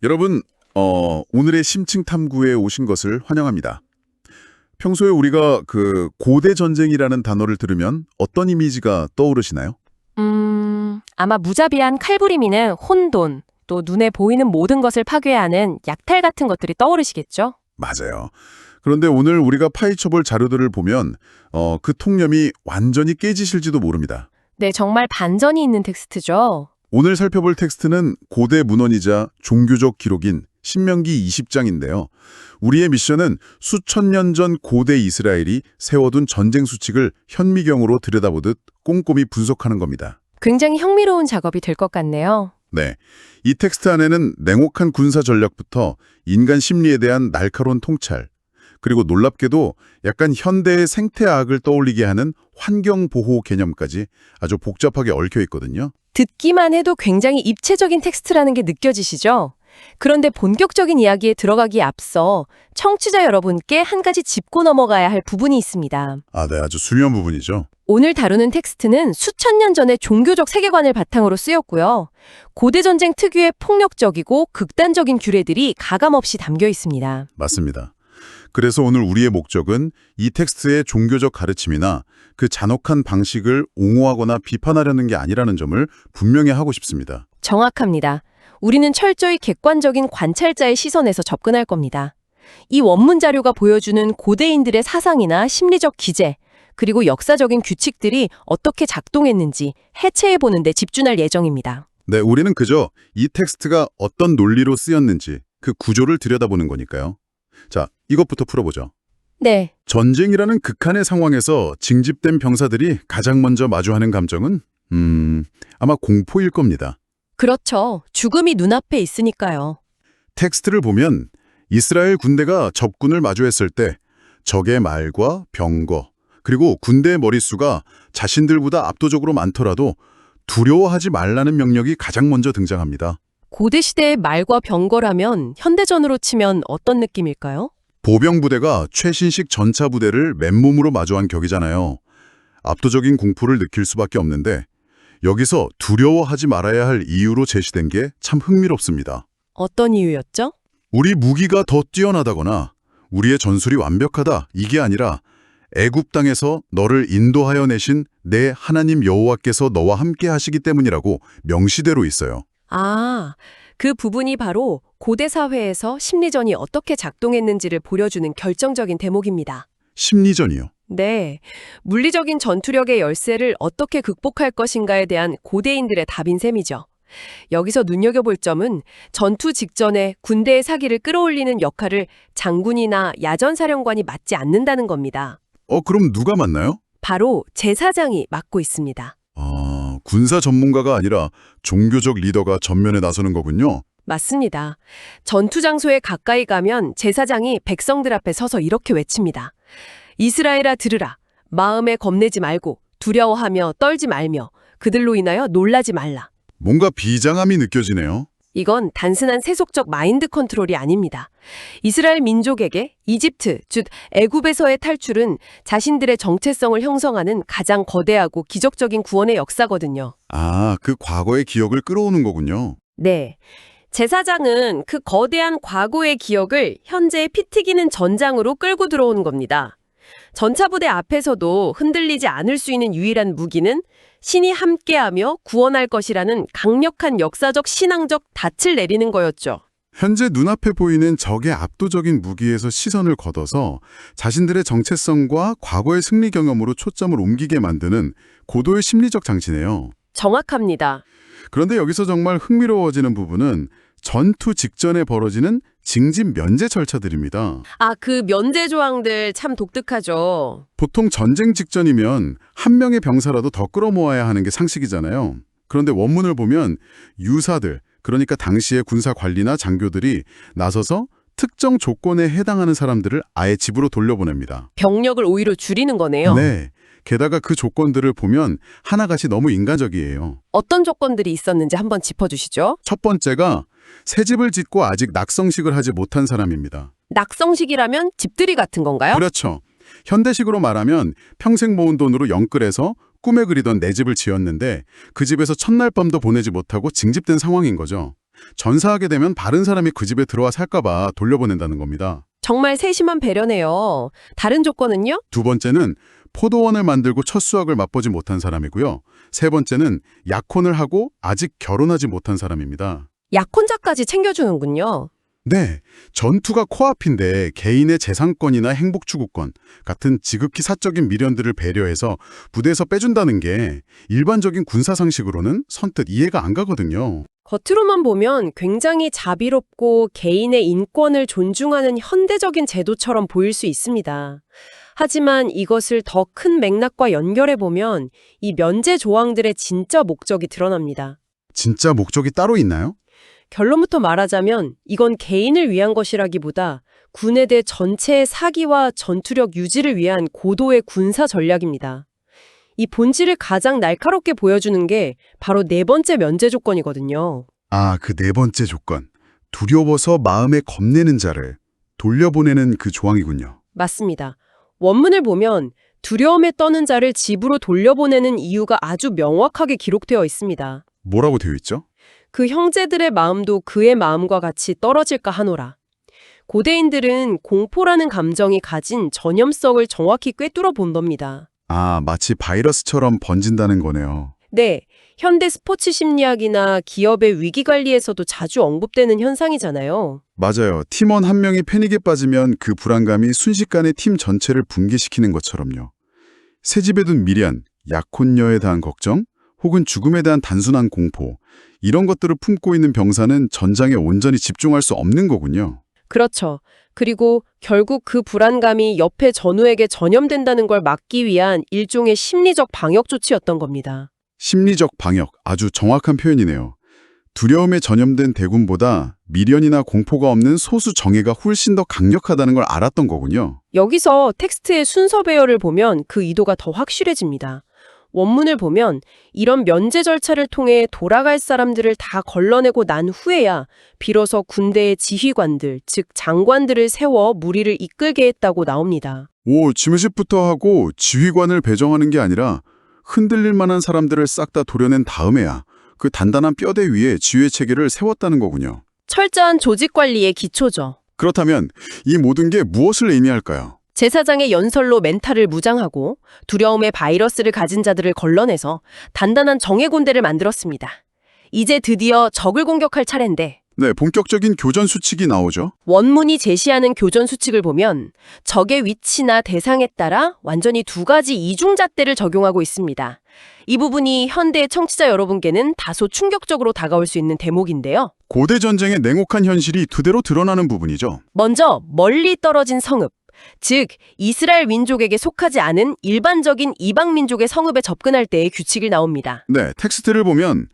여러분, 오늘의 심층 탐구에 오신 것을 환영합니다. 평소에 우리가 고대 전쟁이라는 단어를 들으면 어떤 이미지가 떠오르시나요? 아마 무자비한 칼부림이는 혼돈, 또 눈에 보이는 모든 것을 파괴하는 약탈 같은 것들이 떠오르시겠죠? 맞아요. 그런데 오늘 우리가 파헤쳐볼 자료들을 보면 그 통념이 완전히 깨지실지도 모릅니다. 네, 정말 반전이 있는 텍스트죠. 오늘 살펴볼 텍스트는 고대 문헌이자 종교적 기록인 신명기 20장인데요. 우리의 미션은 수천 년 전 고대 이스라엘이 세워둔 전쟁 수칙을 현미경으로 들여다보듯 꼼꼼히 분석하는 겁니다. 굉장히 흥미로운 작업이 될 것 같네요. 네, 이 텍스트 안에는 냉혹한 군사 전략부터 인간 심리에 대한 날카로운 통찰, 그리고 놀랍게도 약간 현대의 생태학을 떠올리게 하는 환경보호 개념까지 아주 복잡하게 얽혀 있거든요. 듣기만 해도 굉장히 입체적인 텍스트라는 게 느껴지시죠? 그런데 본격적인 이야기에 들어가기에 앞서 청취자 여러분께 한 가지 짚고 넘어가야 할 부분이 있습니다. 네, 아주 중요한 부분이죠. 오늘 다루는 텍스트는 수천 년 전의 종교적 세계관을 바탕으로 쓰였고요. 고대 전쟁 특유의 폭력적이고 극단적인 규례들이 가감없이 담겨 있습니다. 맞습니다. 그래서 오늘 우리의 목적은 이 텍스트의 종교적 가르침이나 그 잔혹한 방식을 옹호하거나 비판하려는 게 아니라는 점을 분명히 하고 싶습니다. 정확합니다. 우리는 철저히 객관적인 관찰자의 시선에서 접근할 겁니다. 이 원문 자료가 보여주는 고대인들의 사상이나 심리적 기제, 그리고 역사적인 규칙들이 어떻게 작동했는지 해체해보는 데 집중할 예정입니다. 네, 우리는 그저 이 텍스트가 어떤 논리로 쓰였는지 그 구조를 들여다보는 거니까요. 자, 이것부터 풀어보죠. 네. 전쟁이라는 극한의 상황에서 징집된 병사들이 가장 먼저 마주하는 감정은 아마 공포일 겁니다. 그렇죠. 죽음이 눈앞에 있으니까요. 텍스트를 보면 이스라엘 군대가 적군을 마주했을 때 적의 말과 병거, 그리고 군대의 머릿수가 자신들보다 압도적으로 많더라도 두려워하지 말라는 명령이 가장 먼저 등장합니다. 고대 시대의 말과 병거라면 현대전으로 치면 어떤 느낌일까요? 보병 부대가 최신식 전차 부대를 맨몸으로 마주한 격이잖아요. 압도적인 공포를 느낄 수밖에 없는데 여기서 두려워하지 말아야 할 이유로 제시된 게 참 흥미롭습니다. 어떤 이유였죠? 우리 무기가 더 뛰어나다거나 우리의 전술이 완벽하다 이게 아니라 애굽 땅에서 너를 인도하여 내신 내 하나님 여호와께서 너와 함께 하시기 때문이라고 명시대로 있어요. 그 부분이 바로 고대 사회에서 심리전이 어떻게 작동했는지를 보여주는 결정적인 대목입니다. 심리전이요. 네, 물리적인 전투력의 열세를 어떻게 극복할 것인가에 대한 고대인들의 답인 셈이죠. 여기서 눈여겨볼 점은 전투 직전에 군대의 사기를 끌어올리는 역할을 장군이나 야전사령관이 맡지 않는다는 겁니다. 그럼 누가 맡나요? 바로 제사장이 맡고 있습니다. 군사 전문가가 아니라 종교적 리더가 전면에 나서는 거군요. 맞습니다. 전투 장소에 가까이 가면 제사장이 백성들 앞에 서서 이렇게 외칩니다. 이스라엘아 들으라. 마음에 겁내지 말고 두려워하며 떨지 말며 그들로 인하여 놀라지 말라. 뭔가 비장함이 느껴지네요. 이건 단순한 세속적 마인드 컨트롤이 아닙니다. 이스라엘 민족에게 이집트, 즉 애굽에서의 탈출은 자신들의 정체성을 형성하는 가장 거대하고 기적적인 구원의 역사거든요. 그 과거의 기억을 끌어오는 거군요. 네. 제사장은 그 거대한 과거의 기억을 현재의 피 튀기는 전장으로 끌고 들어오는 겁니다. 전차부대 앞에서도 흔들리지 않을 수 있는 유일한 무기는 신이 함께하며 구원할 것이라는 강력한 역사적 신앙적 닻을 내리는 거였죠. 현재 눈앞에 보이는 적의 압도적인 무기에서 시선을 걷어서 자신들의 정체성과 과거의 승리 경험으로 초점을 옮기게 만드는 고도의 심리적 장치네요. 정확합니다. 그런데 여기서 정말 흥미로워지는 부분은 전투 직전에 벌어지는 징집 면제 절차들입니다. 그 면제 조항들 참 독특하죠. 보통 전쟁 직전이면 한 명의 병사라도 더 끌어모아야 하는 게 상식이잖아요. 그런데 원문을 보면 유사들, 그러니까 당시의 군사 관리나 장교들이 나서서 특정 조건에 해당하는 사람들을 아예 집으로 돌려보냅니다. 병력을 오히려 줄이는 거네요. 네. 게다가 그 조건들을 보면 하나같이 너무 인간적이에요. 어떤 조건들이 있었는지 한번 짚어주시죠. 첫 번째가 새 집을 짓고 아직 낙성식을 하지 못한 사람입니다. 낙성식이라면 집들이 같은 건가요? 그렇죠. 현대식으로 말하면 평생 모은 돈으로 영끌해서 꿈에 그리던 내 집을 지었는데 그 집에서 첫날 밤도 보내지 못하고 징집된 상황인 거죠. 전사하게 되면 다른 사람이 그 집에 들어와 살까봐 돌려보낸다는 겁니다. 정말 세심한 배려네요. 다른 조건은요? 두 번째는 포도원을 만들고 첫 수확을 맛보지 못한 사람이고요. 세 번째는 약혼을 하고 아직 결혼하지 못한 사람입니다. 약혼자까지 챙겨주는군요. 네, 전투가 코앞인데 개인의 재산권이나 행복추구권 같은 지극히 사적인 미련들을 배려해서 부대에서 빼준다는 게 일반적인 군사상식으로는 선뜻 이해가 안 가거든요. 겉으로만 보면 굉장히 자비롭고 개인의 인권을 존중하는 현대적인 제도처럼 보일 수 있습니다. 하지만 이것을 더 큰 맥락과 연결해보면 이 면제 조항들의 진짜 목적이 드러납니다. 진짜 목적이 따로 있나요? 결론부터 말하자면 이건 개인을 위한 것이라기보다 군에 대해 전체의 사기와 전투력 유지를 위한 고도의 군사 전략입니다. 이 본질을 가장 날카롭게 보여주는 게 바로 네 번째 면제 조건이거든요. 아, 그 네 번째 조건. 두려워서 마음에 겁내는 자를 돌려보내는 그 조항이군요. 맞습니다. 원문을 보면 두려움에 떠는 자를 집으로 돌려보내는 이유가 아주 명확하게 기록되어 있습니다. 뭐라고 되어 있죠? 그 형제들의 마음도 그의 마음과 같이 떨어질까 하노라. 고대인들은 공포라는 감정이 가진 전염성을 정확히 꿰뚫어 본답니다. 아, 마치 바이러스처럼 번진다는 거네요. 네, 현대 스포츠 심리학이나 기업의 위기 관리에서도 자주 언급되는 현상이잖아요. 맞아요. 팀원 한 명이 패닉에 빠지면 그 불안감이 순식간에 팀 전체를 붕괴시키는 것처럼요. 새 집에 둔 미련, 약혼녀에 대한 걱정, 혹은 죽음에 대한 단순한 공포, 이런 것들을 품고 있는 병사는 전장에 온전히 집중할 수 없는 거군요. 그렇죠. 그리고 결국 그 불안감이 옆에 전우에게 전염된다는 걸 막기 위한 일종의 심리적 방역 조치였던 겁니다. 심리적 방역, 아주 정확한 표현이네요. 두려움에 전염된 대군보다 미련이나 공포가 없는 소수 정예가 훨씬 더 강력하다는 걸 알았던 거군요. 여기서 텍스트의 순서 배열을 보면 그 의도가 더 확실해집니다. 원문을 보면 이런 면제 절차를 통해 돌아갈 사람들을 다 걸러내고 난 후에야 비로소 군대의 지휘관들, 즉 장관들을 세워 무리를 이끌게 했다고 나옵니다. 오, 지무십부터 하고 지휘관을 배정하는 게 아니라 흔들릴 만한 사람들을 싹 다 도려낸 다음에야 그 단단한 뼈대 위에 지휘 체계를 세웠다는 거군요. 철저한 조직 관리의 기초죠. 그렇다면 이 모든 게 무엇을 의미할까요? 제사장의 연설로 멘탈을 무장하고 두려움의 바이러스를 가진 자들을 걸러내서 단단한 정예군대를 만들었습니다. 이제 드디어 적을 공격할 차례인데 네, 본격적인 교전 수칙이 나오죠. 원문이 제시하는 교전 수칙을 보면 적의 위치나 대상에 따라 완전히 두 가지 이중잣대를 적용하고 있습니다. 이 부분이 현대 청취자 여러분께는 다소 충격적으로 다가올 수 있는 대목인데요. 고대 전쟁의 냉혹한 현실이 두대로 드러나는 부분이죠. 먼저 멀리 떨어진 성읍, 즉 이스라엘 민족에게 속하지 않은 일반적인 이방 민족의 성읍에 접근할 때의 규칙이 나옵니다. 네, 텍스트를 보면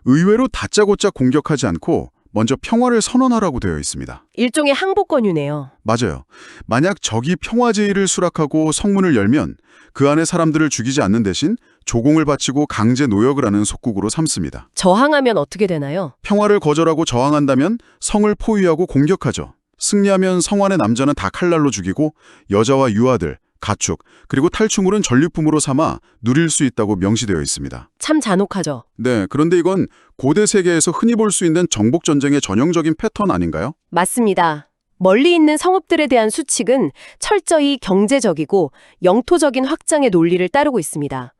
의외로 다짜고짜 공격하지 않고 먼저 평화를 선언하라고 되어 있습니다. 일종의 항복 권유네요. 맞아요. 만약 적이 평화 제의를 수락하고 성문을 열면 그 안에 사람들을 죽이지 않는 대신 조공을 바치고 강제 노역을 하는 속국으로 삼습니다. 저항하면 어떻게 되나요? 평화를 거절하고 저항한다면 성을 포위하고 공격하죠. 승리하면 성 안의 남자는 다 칼날로 죽이고 여자와 유아들, 가축, 그리고 탈취물은 전리품으로 삼아 누릴 수 있다고 명시되어 있습니다. 참 잔혹하죠. 네, 그런데 이건 고대 세계에서 흔히 볼 수 있는 정복 전쟁의 전형적인 패턴 아닌가요? 맞습니다. 멀리 있는 성읍들에 대한 수칙은 철저히 경제적이고 영토적인 확장의 논리를 따르고 있습니다.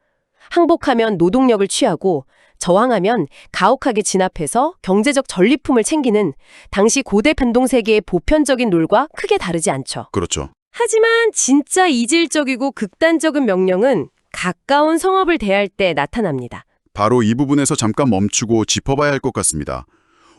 항복하면 노동력을 취하고 저항하면 가혹하게 진압해서 경제적 전리품을 챙기는 당시 고대 변동세계의 보편적인 룰과 크게 다르지 않죠. 그렇죠. 하지만 진짜 이질적이고 극단적인 명령은 가까운 성읍을 대할 때 나타납니다. 바로 이 부분에서 잠깐 멈추고 짚어봐야 할 것 같습니다.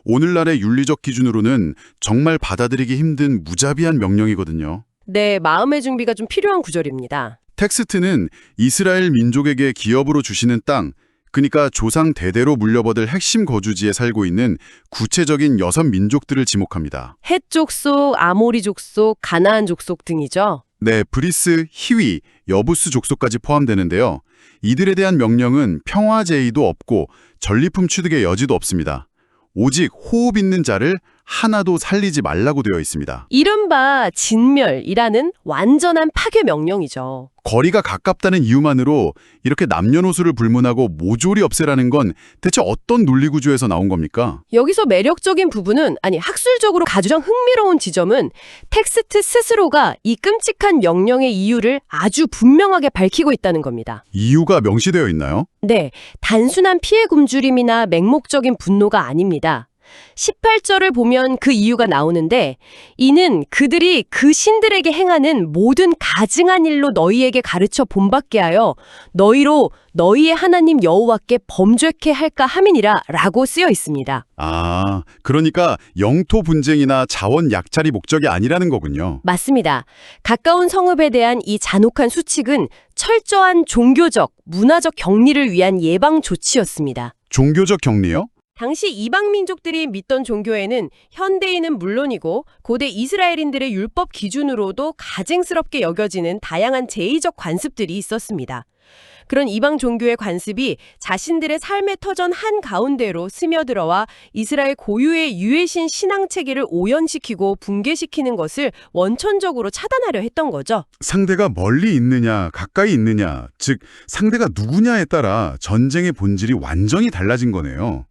오늘날의 윤리적 기준으로는 정말 받아들이기 힘든 무자비한 명령이거든요. 네, 마음의 준비가 좀 필요한 구절입니다. 텍스트는 이스라엘 민족에게 기업으로 주시는 땅, 그러니까 조상 대대로 물려받을 핵심 거주지에 살고 있는 구체적인 6민족들을 지목합니다. 헷 족속, 아모리 족속, 가나안 족속 등이죠. 네, 브리스, 히위, 여부스 족속까지 포함되는데요. 이들에 대한 명령은 평화 제의도 없고 전리품 취득의 여지도 없습니다. 오직 호흡 있는 자를 하나도 살리지 말라고 되어 있습니다. 이른바 진멸이라는 완전한 파괴 명령이죠. 거리가 가깝다는 이유만으로 이렇게 남녀노소를 불문하고 모조리 없애라는 건 대체 어떤 논리구조에서 나온 겁니까? 여기서 매력적인 부분은, 학술적으로 가장 흥미로운 지점은 텍스트 스스로가 이 끔찍한 명령의 이유를 아주 분명하게 밝히고 있다는 겁니다. 이유가 명시되어 있나요? 네, 단순한 피해 굶주림이나 맹목적인 분노가 아닙니다. 18절을 보면 그 이유가 나오는데, 이는 그들이 그 신들에게 행하는 모든 가증한 일로 너희에게 가르쳐 본받게 하여 너희로 너희의 하나님 여호와께 범죄케 할까 함이니라 라고 쓰여 있습니다. 아, 그러니까 영토 분쟁이나 자원 약탈이 목적이 아니라는 거군요. 맞습니다. 가까운 성읍에 대한 이 잔혹한 수칙은 철저한 종교적, 문화적 격리를 위한 예방 조치였습니다. 종교적 격리요? 당시 이방 민족들이 믿던 종교에는 현대인은 물론이고 고대 이스라엘인들의 율법 기준으로도 가증스럽게 여겨지는 다양한 제의적 관습들이 있었습니다. 그런 이방 종교의 관습이 자신들의 삶의 터전 한가운데로 스며들어와 이스라엘 고유의 유해신 신앙체계를 오연시키고 붕괴시키는 것을 원천적으로 차단하려 했던 거죠. 상대가 멀리 있느냐, 가까이 있느냐, 즉 상대가 누구냐에 따라 전쟁의 본질이 완전히 달라진 거네요.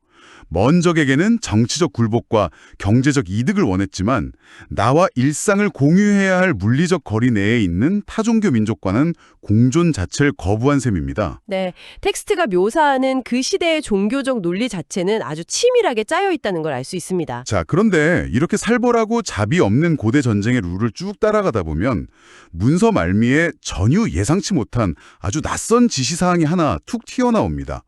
먼 적에게는 정치적 굴복과 경제적 이득을 원했지만 나와 일상을 공유해야 할 물리적 거리 내에 있는 타종교 민족과는 공존 자체를 거부한 셈입니다. 네, 텍스트가 묘사하는 그 시대의 종교적 논리 자체는 아주 치밀하게 짜여 있다는 걸 알 수 있습니다. 자, 그런데 이렇게 살벌하고 자비 없는 고대 전쟁의 룰을 쭉 따라가다 보면 문서 말미에 전혀 예상치 못한 아주 낯선 지시사항이 하나 툭 튀어나옵니다.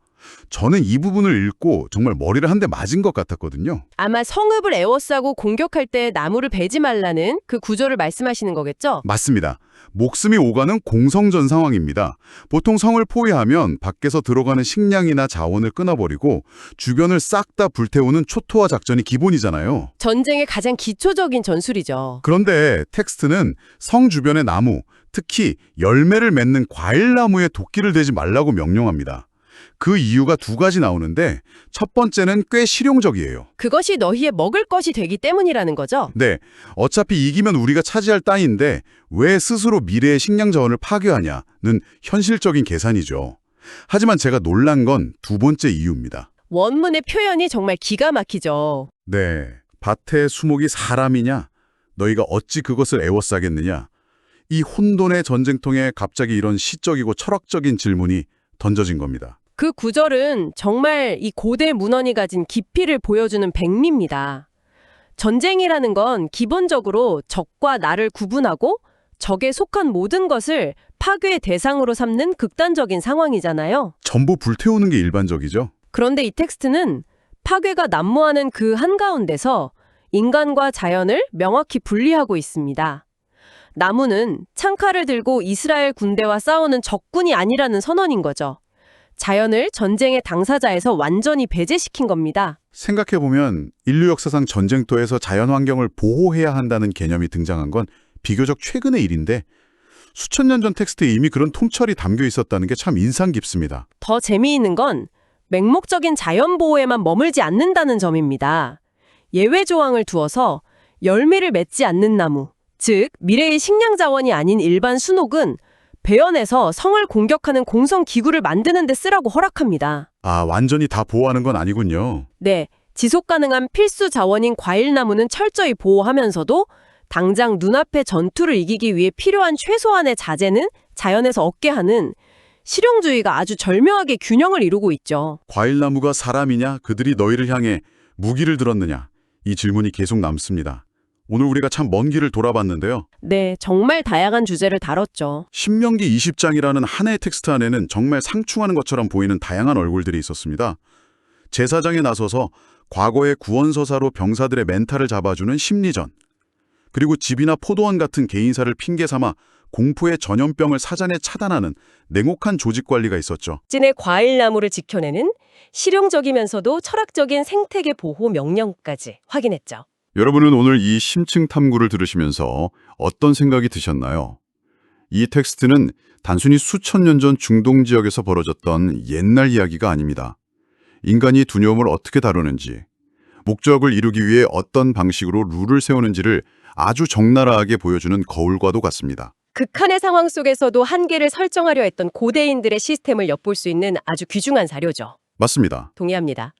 저는 이 부분을 읽고 정말 머리를 한 대 맞은 것 같았거든요. 아마 성읍을 에워싸고 공격할 때 나무를 베지 말라는 그 구절을 말씀하시는 거겠죠? 맞습니다. 목숨이 오가는 공성전 상황입니다. 보통 성을 포위하면 밖에서 들어가는 식량이나 자원을 끊어버리고 주변을 싹 다 불태우는 초토화 작전이 기본이잖아요. 전쟁의 가장 기초적인 전술이죠. 그런데 텍스트는 성 주변의 나무, 특히 열매를 맺는 과일나무에 도끼를 대지 말라고 명령합니다. 그 이유가 두 가지 나오는데 첫 번째는 꽤 실용적이에요. 그것이 너희의 먹을 것이 되기 때문이라는 거죠? 네, 어차피 이기면 우리가 차지할 땅인데 왜 스스로 미래의 식량 자원을 파괴하냐는 현실적인 계산이죠. 하지만 제가 놀란 건 두 번째 이유입니다. 원문의 표현이 정말 기가 막히죠. 네, 밭의 수목이 사람이냐? 너희가 어찌 그것을 애워싸겠느냐? 이 혼돈의 전쟁통에 갑자기 이런 시적이고 철학적인 질문이 던져진 겁니다. 그 구절은 정말 이 고대 문헌이 가진 깊이를 보여주는 백미입니다. 전쟁이라는 건 기본적으로 적과 나를 구분하고 적에 속한 모든 것을 파괴의 대상으로 삼는 극단적인 상황이잖아요. 전부 불태우는 게 일반적이죠. 그런데 이 텍스트는 파괴가 난무하는 그 한가운데서 인간과 자연을 명확히 분리하고 있습니다. 나무는 창칼을 들고 이스라엘 군대와 싸우는 적군이 아니라는 선언인 거죠. 자연을 전쟁의 당사자에서 완전히 배제시킨 겁니다. 생각해보면 인류 역사상 전쟁터에서 자연환경을 보호해야 한다는 개념이 등장한 건 비교적 최근의 일인데 수천 년 전 텍스트에 이미 그런 통찰이 담겨 있었다는 게 참 인상 깊습니다. 더 재미있는 건 맹목적인 자연 보호에만 머물지 않는다는 점입니다. 예외 조항을 두어서 열매를 맺지 않는 나무, 즉 미래의 식량 자원이 아닌 일반 순옥은 배연해서 성을 공격하는 공성 기구를 만드는 데 쓰라고 허락합니다. 아, 완전히 다 보호하는 건 아니군요. 네, 지속 가능한 필수 자원인 과일나무는 철저히 보호하면서도 당장 눈앞의 전투를 이기기 위해 필요한 최소한의 자재는 자연에서 얻게 하는 실용주의가 아주 절묘하게 균형을 이루고 있죠. 과일나무가 사람이냐, 그들이 너희를 향해 무기를 들었느냐, 이 질문이 계속 남습니다. 오늘 우리가 참 먼 길을 돌아봤는데요. 네, 정말 다양한 주제를 다뤘죠. 신명기 20장이라는 하나의 텍스트 안에는 정말 상충하는 것처럼 보이는 다양한 얼굴들이 있었습니다. 제사장에 나서서 과거의 구원서사로 병사들의 멘탈을 잡아주는 심리전, 그리고 집이나 포도원 같은 개인사를 핑계 삼아 공포의 전염병을 사전에 차단하는 냉혹한 조직 관리가 있었죠. 찐의 과일나무를 지켜내는 실용적이면서도 철학적인 생태계 보호 명령까지 확인했죠. 여러분은 오늘 이 심층 탐구를 들으시면서 어떤 생각이 드셨나요? 이 텍스트는 단순히 수천 년 전 중동 지역에서 벌어졌던 옛날 이야기가 아닙니다. 인간이 두려움을 어떻게 다루는지, 목적을 이루기 위해 어떤 방식으로 룰을 세우는지를 아주 적나라하게 보여주는 거울과도 같습니다. 극한의 상황 속에서도 한계를 설정하려 했던 고대인들의 시스템을 엿볼 수 있는 아주 귀중한 자료죠. 맞습니다. 동의합니다.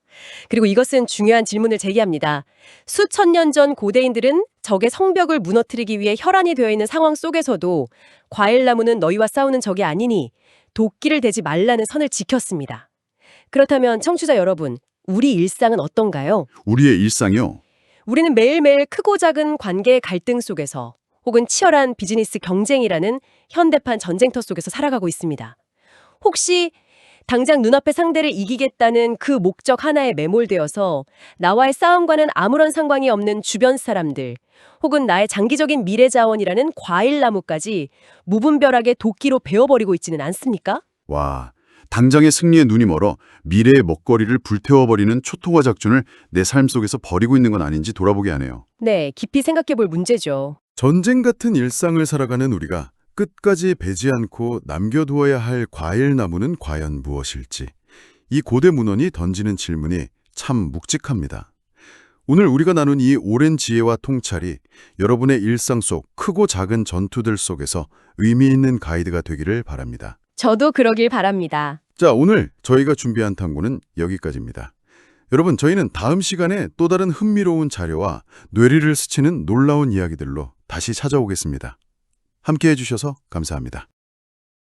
그리고 이것은 중요한 질문을 제기합니다. 수천 년 전 고대인들은 적의 성벽을 무너뜨리기 위해 혈안이 되어 있는 상황 속에서도 과일나무는 너희와 싸우는 적이 아니니 도끼를 대지 말라는 선을 지켰습니다. 그렇다면 청취자 여러분, 우리 일상은 어떤가요? 우리의 일상이요. 우리는 매일매일 크고 작은 관계의 갈등 속에서 혹은 치열한 비즈니스 경쟁이라는 현대판 전쟁터 속에서 살아가고 있습니다. 혹시 당장 눈앞의 상대를 이기겠다는 그 목적 하나에 매몰되어서 나와의 싸움과는 아무런 상관이 없는 주변 사람들 혹은 나의 장기적인 미래 자원이라는 과일나무까지 무분별하게 도끼로 베어버리고 있지는 않습니까? 와, 당장의 승리에 눈이 멀어 미래의 먹거리를 불태워버리는 초토화 작전을 내 삶 속에서 벌이고 있는 건 아닌지 돌아보게 하네요. 네, 깊이 생각해 볼 문제죠. 전쟁 같은 일상을 살아가는 우리가 끝까지 베지 않고 남겨두어야 할 과일나무는 과연 무엇일지, 이 고대 문헌이 던지는 질문이 참 묵직합니다. 오늘 우리가 나눈 이 오랜 지혜와 통찰이 여러분의 일상 속 크고 작은 전투들 속에서 의미 있는 가이드가 되기를 바랍니다. 저도 그러길 바랍니다. 자, 오늘 저희가 준비한 탐구는 여기까지입니다. 여러분, 저희는 다음 시간에 또 다른 흥미로운 자료와 뇌리를 스치는 놀라운 이야기들로 다시 찾아오겠습니다. 함께해 주셔서 감사합니다.